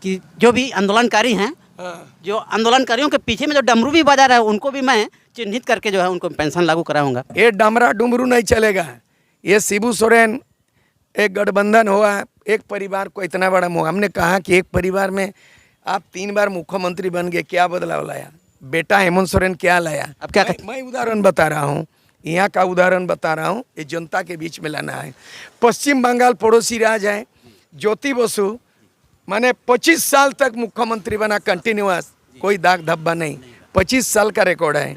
कि जो भी आंदोलनकारी हैं, जो आंदोलनकारियों के पीछे में जो डमरू भी बजा रहा है उनको भी मैं चिन्हित करके जो है उनको पेंशन लागू कराऊंगा। ये डमरा डुमरू नहीं चलेगा। ये शिबू सोरेन एक गठबंधन हुआ, एक परिवार को इतना बड़ा हमने कहा कि एक परिवार में आप 3 बार मुख्यमंत्री बन गए, क्या बदलाव लाया? बेटा हेमंत सोरेन क्या लाया? अब क्या मैं उदाहरण बता रहा हूँ, यहाँ का उदाहरण बता रहा हूँ, ये जनता के बीच में लाना है। पश्चिम बंगाल पड़ोसी राज्य है, ज्योति बसु माने 25 साल तक मुख्यमंत्री बना कंटिन्यूअस, कोई दाग धब्बा नहीं, 25 साल का रिकॉर्ड है।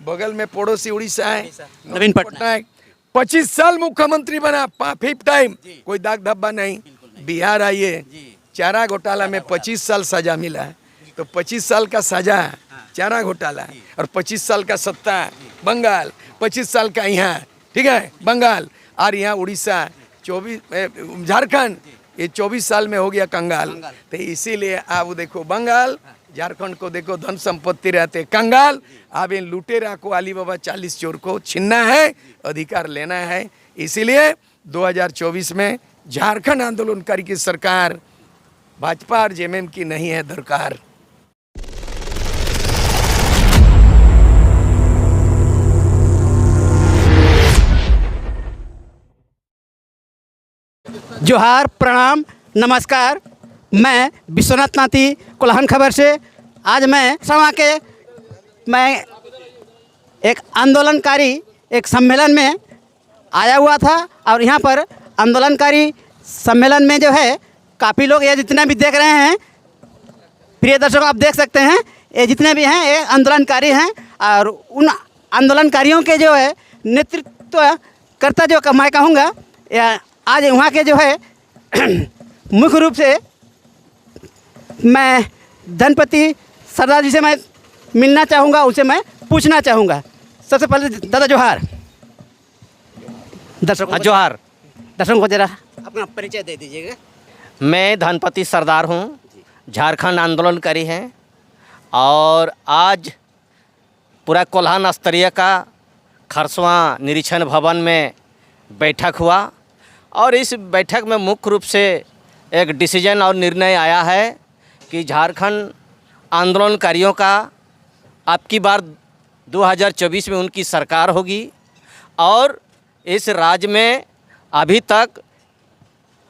बगल में पड़ोसी उड़ीसा है, नवीन पटनायक 25 साल मुख्यमंत्री बना, 5th टाइम, कोई दाग धब्बा नहीं। बिहार आइए, चारा घोटाला में 25 साल सजा मिला है, तो 25 साल का सजा चारा घोटाला और 25 साल का सत्ता बंगाल, 25 साल का यहाँ, ठीक है, बंगाल, और यहाँ उड़ीसा 24, झारखंड ये 24 साल में हो गया कंगाल। तो इसीलिए आप देखो बंगाल, झारखंड को देखो धन संपत्ति रहते कंगाल। अब इन लुटेरा को अली बाबा 40 चोर को छीनना है, अधिकार लेना है। इसीलिए 2024 में झारखंड आंदोलनकारी की सरकार भाजपा और जेएमएम की नहीं है दरकार। जोहार, प्रणाम, नमस्कार। मैं विश्वनाथ नाती कोल्हान खबर से आज मैं समा के मैं एक आंदोलनकारी एक सम्मेलन में आया हुआ था और यहाँ पर आंदोलनकारी सम्मेलन में जो है काफ़ी लोग, ये जितने भी देख रहे हैं प्रिय दर्शकों, आप देख सकते हैं ये जितने भी हैं ये आंदोलनकारी हैं। और उन आंदोलनकारियों के जो है नेतृत्व करता जो मैं कहूँगा, आज वहाँ के जो है मुख्य रूप से मैं धनपति सरदार जी से मैं मिलना चाहूँगा, उनसे मैं पूछना चाहूँगा। सबसे पहले दादा जोहार। जोहार। दर्शकों को जरा अपना परिचय दे दीजिएगा। मैं धनपति सरदार हूँ, झारखंड आंदोलनकारी हैं, और आज पूरा कोल्हान स्तरीय का खरसवां निरीक्षण भवन में बैठक हुआ और इस बैठक में मुख्य रूप से एक डिसीजन और निर्णय आया है कि झारखंड आंदोलनकारियों का अब की बार 2024 में उनकी सरकार होगी और इस राज्य में अभी तक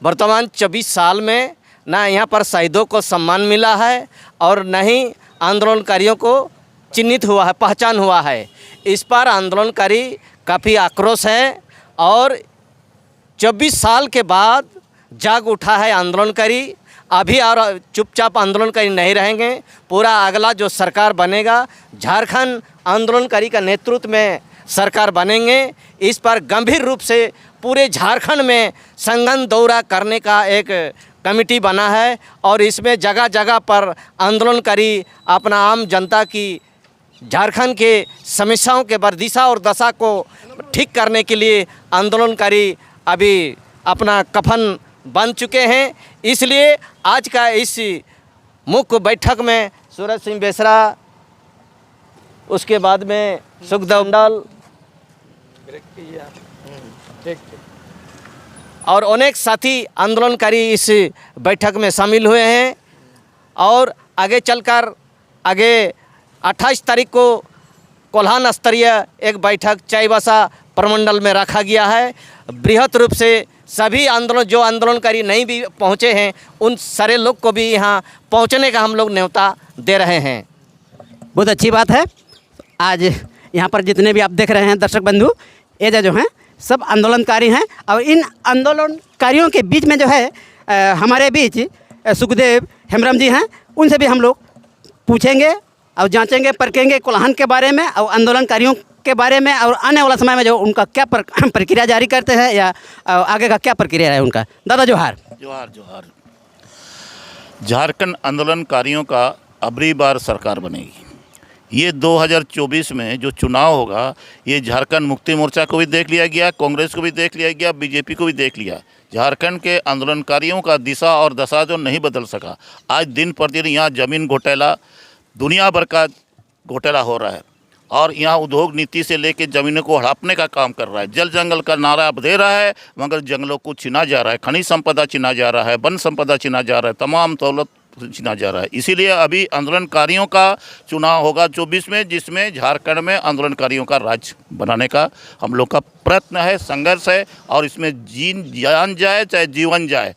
वर्तमान 24 साल में ना यहाँ पर शहीदों को सम्मान मिला है और न ही आंदोलनकारियों को चिन्हित हुआ है, पहचान हुआ है। इस पर आंदोलनकारी काफ़ी आक्रोश है और 24 साल के बाद जाग उठा है आंदोलनकारी। अभी और चुपचाप आंदोलनकारी नहीं रहेंगे। पूरा अगला जो सरकार बनेगा, झारखंड आंदोलनकारी का नेतृत्व में सरकार बनेंगे। इस पर गंभीर रूप से पूरे झारखंड में संगठन दौरा करने का एक कमेटी बना है और इसमें जगह जगह पर आंदोलनकारी अपना आम जनता की झारखंड के समस्याओं के वर्दिशा और दशा को ठीक करने के लिए आंदोलनकारी अभी अपना कफन बन चुके हैं। इसलिए आज का इस मुख्य बैठक में सूरज सिंह बेसरा, उसके बाद में सुखदेव मंडल और अनेक साथी आंदोलनकारी इस बैठक में शामिल हुए हैं और आगे चलकर आगे 28 तारीख को कोल्हान स्तरीय एक बैठक चाईबासा प्रमंडल में रखा गया है। बृहत रूप से सभी जो आंदोलनकारी नहीं भी पहुंचे हैं उन सारे लोग को भी यहाँ पहुंचने का हम लोग न्योता दे रहे हैं। बहुत अच्छी बात है। आज यहाँ पर जितने भी आप देख रहे हैं दर्शक बंधु, ये जो हैं सब आंदोलनकारी हैं और इन आंदोलनकारियों के बीच में जो है हमारे बीच सुखदेव हेम्ब्रम जी हैं। उनसे भी हम लोग पूछेंगे और जांचेंगे परखेंगे कोल्हान के बारे में और आंदोलनकारियों के बारे में और आने वाला समय में जो उनका क्या प्रक्रिया जारी करते हैं या आगे का क्या प्रक्रिया है उनका। दादा जोहार। जोहार जोहार। झारखंड आंदोलनकारियों का अबरी बार सरकार बनेगी। ये 2024 में जो चुनाव होगा ये झारखंड मुक्ति मोर्चा को भी देख लिया गया, कांग्रेस को भी देख लिया गया, बीजेपी को भी देख लिया। झारखंड के आंदोलनकारियों का दिशा और दशा जो नहीं बदल सका, आज दिन प्रतिदिन यहाँ ज़मीन घोटाला, दुनिया भर का घोटाला हो रहा है और यहाँ उद्योग नीति से लेकर ज़मीनों को हड़पने का काम कर रहा है। जल जंगल का नारा अब दे रहा है मगर जंगलों को छीना जा रहा है, खनिज संपदा छीना जा रहा है, वन संपदा छीना जा रहा है, तमाम दौलत चुना जा रहा है। इसीलिए अभी आंदोलनकारियों का चुनाव होगा 24 में, जिसमें झारखंड में आंदोलनकारियों का राज्य बनाने का हम लोग का प्रयत्न है, संघर्ष है, और इसमें जान जाए चाहे जीवन जाए,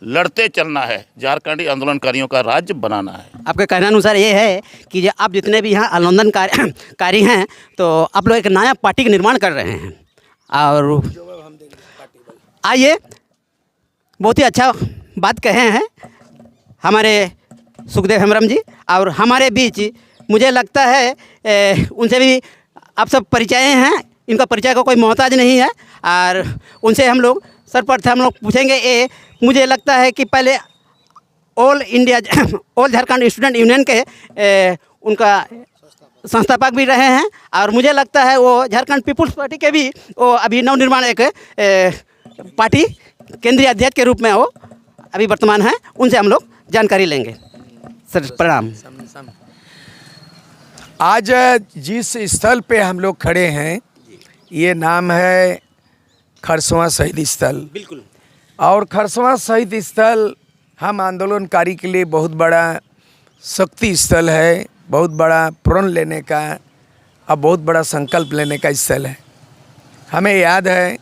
लड़ते चलना है। झारखंडी आंदोलनकारियों का राज्य बनाना है। आपके कहने अनुसार ये है कि आप जितने भी यहाँ आंदोलनकारी हैं, तो आप लोग एक नया पार्टी का निर्माण कर रहे हैं। और आइए, बहुत ही अच्छा बात कहे हैं हमारे सुखदेव हेम्ब्रम जी। और हमारे बीच मुझे लगता है उनसे भी आप सब परिचय हैं, इनका परिचय का कोई मोहताज नहीं है। और उनसे हम लोग सर्वप्रथम हम लोग पूछेंगे। मुझे लगता है कि पहले ऑल झारखंड स्टूडेंट यूनियन के उनका संस्थापक भी रहे हैं। और मुझे लगता है वो झारखंड पीपुल्स पार्टी के भी वो अभी नवनिर्माण एक पार्टी केंद्रीय अध्यक्ष के रूप में वो अभी वर्तमान है। उनसे हम लोग जानकारी लेंगे। सर प्रणाम। आज जिस स्थल पे हम लोग खड़े हैं, ये नाम है खरसवां शहीद स्थल। बिल्कुल। और खरसवां शहीद स्थल हम आंदोलनकारी के लिए बहुत बड़ा शक्ति स्थल है, बहुत बड़ा प्रण लेने का और बहुत बड़ा संकल्प लेने का स्थल है। हमें याद है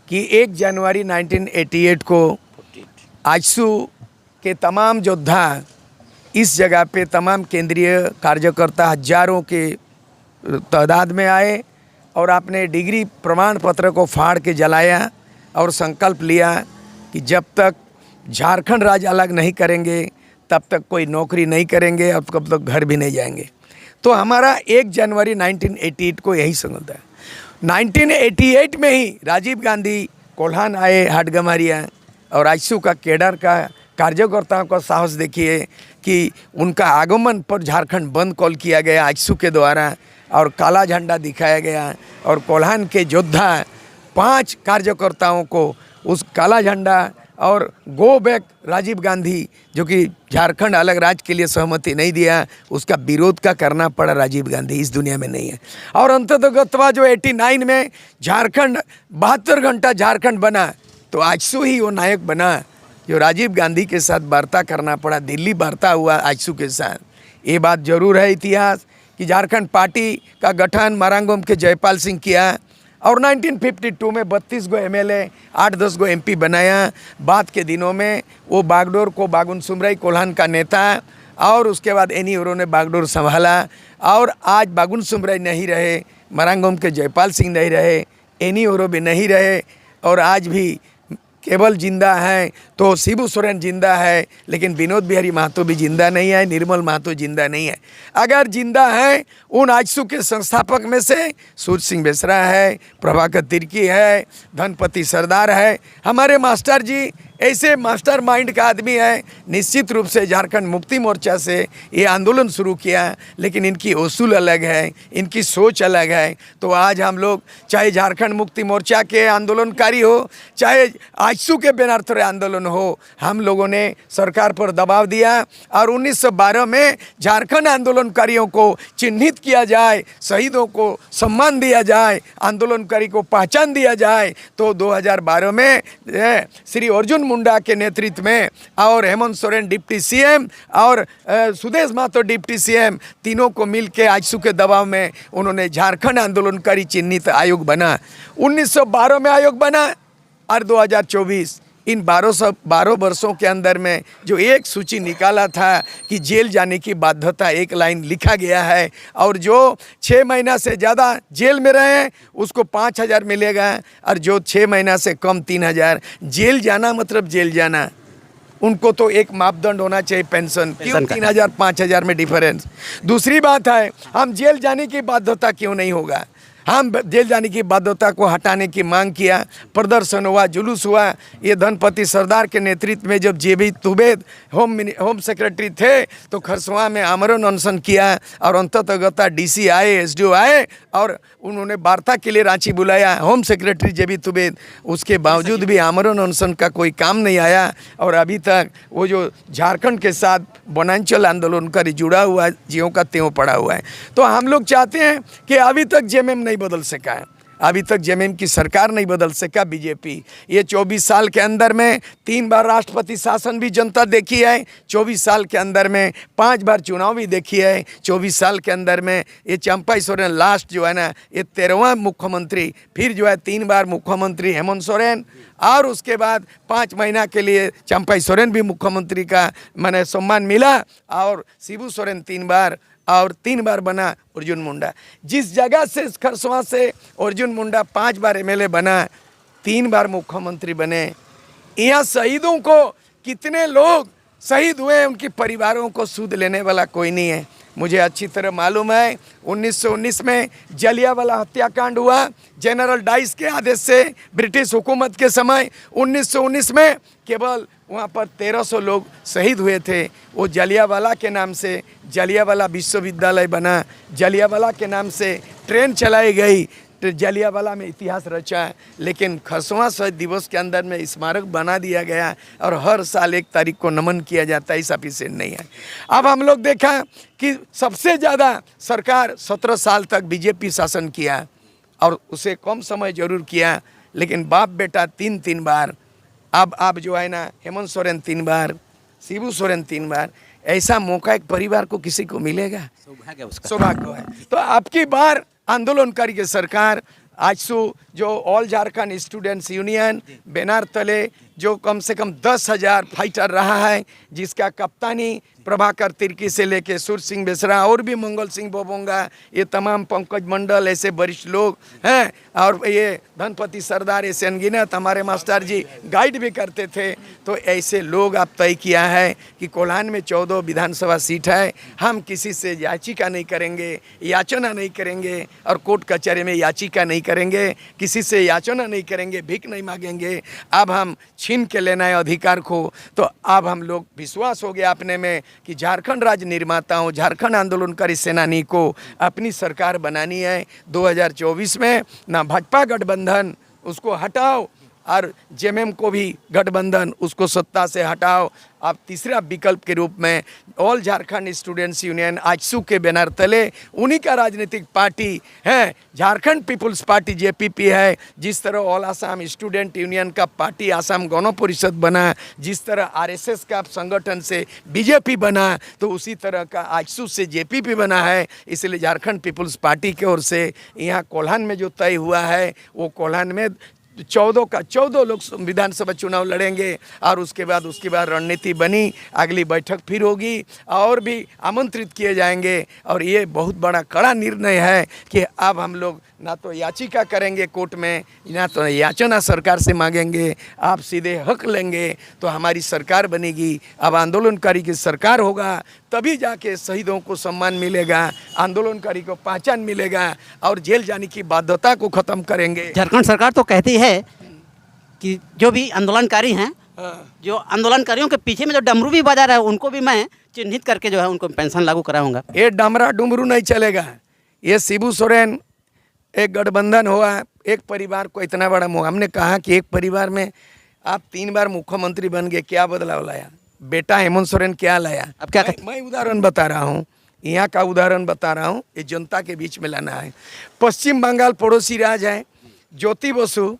कि 1 जनवरी 1988 को आजसू के तमाम योद्धा इस जगह पे, तमाम केंद्रीय कार्यकर्ता हजारों के तादाद में आए और आपने डिग्री प्रमाण पत्र को फाड़ के जलाया और संकल्प लिया कि जब तक झारखंड राज्य अलग नहीं करेंगे तब तक कोई नौकरी नहीं करेंगे और कब तक घर भी नहीं जाएंगे। तो हमारा 1 जनवरी 1988 को यही संकल्प है। 1988 में ही राजीव गांधी कोल्हान आए, हाटगम्हरिया, और आजसू का केडर का कार्यकर्ताओं का साहस देखिए कि उनका आगमन पर झारखंड बंद कॉल किया गया आजसू के द्वारा और काला झंडा दिखाया गया। और कोल्हान के योद्धा 5 कार्यकर्ताओं को उस काला झंडा और गो बैक राजीव गांधी, जो कि झारखंड अलग राज्य के लिए सहमति नहीं दिया, उसका विरोध का करना पड़ा। राजीव गांधी इस दुनिया में नहीं है। और अंततः जो 89 में झारखंड 72 घंटा झारखंड बना, तो आजसू ही वो नायक बना जो राजीव गांधी के साथ वार्ता करना पड़ा। दिल्ली वार्ता हुआ आजसू के साथ। ये बात जरूर है इतिहास कि झारखंड पार्टी का गठन मरांगोम के जयपाल सिंह किया और 1952 में 32 गो MLA 8-10 गो MP बनाया। बाद के दिनों में वो बागडोर को बागुन सुमराई कोल्हान का नेता और उसके बाद एनी ओरो ने बागडोर संभाला। और आज बागुन सुमराई नहीं रहे, मरांगोम के जयपाल सिंह नहीं रहे, एनी ओरो भी नहीं रहे, और आज भी केवल जिंदा है तो शिबू सोरेन जिंदा है, लेकिन विनोद बिहारी महतो भी जिंदा नहीं है, निर्मल महतो जिंदा नहीं है। अगर जिंदा है उन आजसू के संस्थापक में से सूरज सिंह बेसरा है, प्रभाकर तिर्की है, धनपति सरदार है। हमारे मास्टर जी ऐसे मास्टर माइंड का आदमी है। निश्चित रूप से झारखंड मुक्ति मोर्चा से ये आंदोलन शुरू किया, लेकिन इनकी उसूल अलग है, इनकी सोच अलग है। तो आज हम लोग चाहे झारखंड मुक्ति मोर्चा के आंदोलनकारी हो, चाहे आजसू के बेनार्थरे आंदोलन हो, हम लोगों ने सरकार पर दबाव दिया और 1912 में झारखंड आंदोलनकारियों को चिन्हित किया जाए, शहीदों को सम्मान दिया जाए, आंदोलनकारी को पहचान दिया जाए। तो 2012 में श्री अर्जुन मुंडा के नेतृत्व में और हेमंत सोरेन डिप्टी CM और सुदेश महतो डिप्टी CM, तीनों को मिलकर आजसू के दबाव में उन्होंने झारखंड आंदोलनकारी चिन्हित आयोग बना। 1912 में आयोग बना और 2024 इन 12 वर्षों के अंदर में जो एक सूची निकाला था कि जेल जाने की बाध्यता, एक लाइन लिखा गया है, और जो 6 महीना से ज़्यादा जेल में रहे उसको 5,000 मिलेगा, और जो 6 महीना से कम 3,000। जेल जाना मतलब जेल जाना, उनको तो एक मापदंड होना चाहिए पेंशन। क्यों 3,000 5,000 में डिफरेंस? दूसरी बात है, हम जेल जाने की बाध्यता क्यों नहीं होगा? हम जेल जाने की बाध्यता को हटाने की मांग किया, प्रदर्शन हुआ, जुलूस हुआ। ये धनपति सरदार के नेतृत्व में जब JB तुबेद होम सेक्रेटरी थे तो खरसवां में आमरण अनशन किया, और अंततः DC आए, SDO आए और उन्होंने वार्ता के लिए रांची बुलाया, होम सेक्रेटरी JB तुबेद। उसके बावजूद भी आमरण अनशन का कोई काम नहीं आया, और अभी तक वो जो झारखंड के साथ वनांचल आंदोलन का जुड़ा हुआ ज्यों का त्यों पड़ा हुआ है। तो हम लोग चाहते हैं कि अभी तक JMM नहीं बदल सका है। अभी तक जेएमएम की सरकार नहीं बदल सका बीजेपी। ये 24 साल के अंदर में 3 बार राष्ट्रपति शासन भी जनता देखी है, 24 साल के अंदर में 5 बार चुनाव भी देखी है, 24 साल के अंदर में ये चंपा सोरेन लास्ट जो है ना, ये 13वां मुख्यमंत्री, फिर जो है 3 बार मुख्यमंत्री हेमंत सोरेन, और उसके बाद 5 महीना के लिए चंपा सोरेन भी मुख्यमंत्री का मैंने सम्मान मिला, और शिबू सोरेन 3 बार, और 3 बार बना अर्जुन मुंडा। जिस जगह से खरसवां से अर्जुन मुंडा 5 बार एमएलए बना, 3 बार मुख्यमंत्री बने। यहाँ शहीदों को कितने लोग शहीद हुए, उनके परिवारों को सूद लेने वाला कोई नहीं है। मुझे अच्छी तरह मालूम है 1919 में जलियांवाला हत्याकांड हुआ जनरल डाइस के आदेश से ब्रिटिश हुकूमत के समय। 1919 में केवल वहाँ पर 1300 लोग शहीद हुए थे। वो जलियांवाला के नाम से जलियांवाला विश्वविद्यालय बना, जलियांवाला के नाम से ट्रेन चलाई गई, तो जलियांवाला में इतिहास रचा। लेकिन खरसवां शहीद दिवस के अंदर में स्मारक बना दिया गया और हर साल 1 तारीख को नमन किया जाता है, सफिशिएंट नहीं है। अब हम लोग देखा कि सबसे ज़्यादा सरकार 17 साल तक बीजेपी शासन किया, और उसे कम समय जरूर किया, लेकिन बाप बेटा 3-3 बार। अब जो है ना, हेमंत सोरेन 3 बार, शिबू सोरेन 3 बार। ऐसा मौका एक परिवार को किसी को मिलेगा? सौभाग्य है। तो आपकी बार आंदोलनकारी की सरकार आजसू जो all Jharkhand students union banner तले जो कम से कम 10,000 फाइटर रहा है, जिसका कप्तानी प्रभाकर तिर्की से लेके सुर सिंह बेसरा और भी मंगल सिंह बोबोंगा, ये तमाम पंकज मंडल ऐसे वरिष्ठ लोग हैं, और ये धनपति सरदार ऐसे अनगिनत हमारे मास्टर जी गाइड भी करते थे। तो ऐसे लोग आप तय किया है कि कोल्हान में 14 विधानसभा सीट है, हम किसी से याचिका नहीं करेंगे, याचना नहीं करेंगे, और कोर्ट कचहरी में याचिका नहीं करेंगे, किसी से याचना नहीं करेंगे, भीख नहीं मांगेंगे। अब हम छीन के लेना है अधिकार को। तो अब हम लोग विश्वास हो गया अपने में कि झारखंड राज्य निर्माताओं, झारखंड आंदोलनकारी सेनानी को अपनी सरकार बनानी है 2024 में। ना भाजपा गठबंधन, उसको हटाओ, और जेएमएम को भी गठबंधन, उसको सत्ता से हटाओ। अब तीसरा विकल्प के रूप में all Jharkhand students union AJSU के बैनर तले उन्हीं का राजनीतिक पार्टी है, झारखंड पीपुल्स पार्टी जेपीपी है। जिस तरह ऑल आसाम स्टूडेंट यूनियन का पार्टी आसाम गण परिषद बना, जिस तरह आरएसएस का संगठन से बीजेपी बना, तो उसी तरह का आजसू से जेपीपी बना है। इसलिए झारखंड पीपुल्स पार्टी की ओर से यहाँ कोल्हान में जो तय हुआ है, वो कोल्हान में 14 लोग विधानसभा चुनाव लड़ेंगे, और उसके बाद रणनीति बनी, अगली बैठक फिर होगी, और भी आमंत्रित किए जाएंगे। और ये बहुत बड़ा कड़ा निर्णय है कि अब हम लोग ना तो याचिका करेंगे कोर्ट में, ना तो याचना सरकार से मांगेंगे, आप सीधे हक लेंगे तो हमारी सरकार बनेगी। अब आंदोलनकारी की सरकार होगा, तभी जाके शहीदों को सम्मान मिलेगा, आंदोलनकारी को पहचान मिलेगा, और जेल जाने की बाध्यता को ख़त्म करेंगे। झारखंड सरकार तो कहती है कि जो भी आंदोलनकारी हैं, जो आंदोलनकारियों के पीछे में जो डमरू भी बजा रहा है, उनको भी मैं चिन्हित करके जो है उनको पेंशन लागू कराऊंगा। ये डमरा डुमरू नहीं चलेगा। ये शिबू सोरेन एक गठबंधन हुआ, एक परिवार को इतना बड़ा हमने कहा कि एक परिवार में आप 3 बार मुख्यमंत्री बन गए, क्या बदलाव लाया? बेटा हेमंत सोरेन क्या लाया? अब क्या मैं उदाहरण बता रहा हूँ, यहाँ का उदाहरण बता रहा हूँ, ये जनता के बीच में लाना है। पश्चिम बंगाल पड़ोसी राज्य है, ज्योति बसु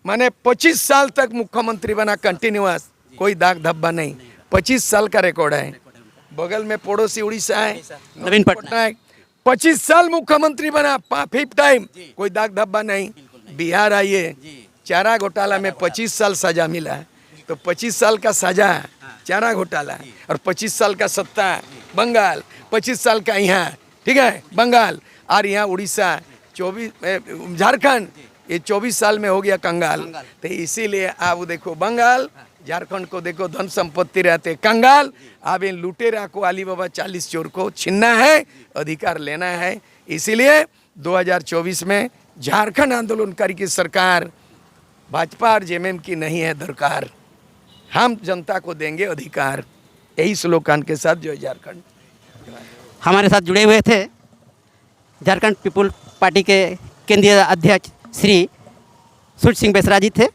माने 25 साल तक मुख्यमंत्री बना कंटिन्यूअस, कोई दाग धब्बा नहीं, 25 साल का रिकॉर्ड है। बगल में पड़ोसी उड़ीसा है, नवीन पटनायक 25 साल मुख्यमंत्री बना, 5th टाइम, कोई दाग धब्बा नहीं। बिहार आइए, चारा घोटाला में 25 साल सजा मिला है, तो 25 साल का सजा चारा घोटाला, और 25 साल का सत्ता बंगाल, 25 साल का यहाँ, ठीक है, बंगाल, और यहाँ उड़ीसा 24, झारखंड ये 24 साल में हो गया कंगाल। तो इसीलिए आप देखो बंगाल, झारखंड को देखो धन संपत्ति रहते कंगाल। अब इन लुटेरा को अलीबाबा 40 चोर को छीनना है, अधिकार लेना है। इसीलिए 2024 में झारखंड आंदोलनकारी की सरकार भाजपा और जेएमएम की नहीं है दरकार, हम जनता को देंगे अधिकार। यही स्लोगन के साथ जो झारखंड हमारे साथ जुड़े हुए थे झारखंड पीपुल पार्टी के केंद्रीय अध्यक्ष श्री सुर सिंह बेसरा जी थे।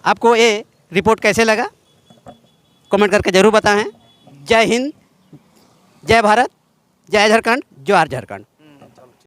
आपको ये रिपोर्ट कैसे लगा कमेंट करके ज़रूर बताएं। जय हिंद, जय भारत, जय झारखंड, जोहार झारखंड।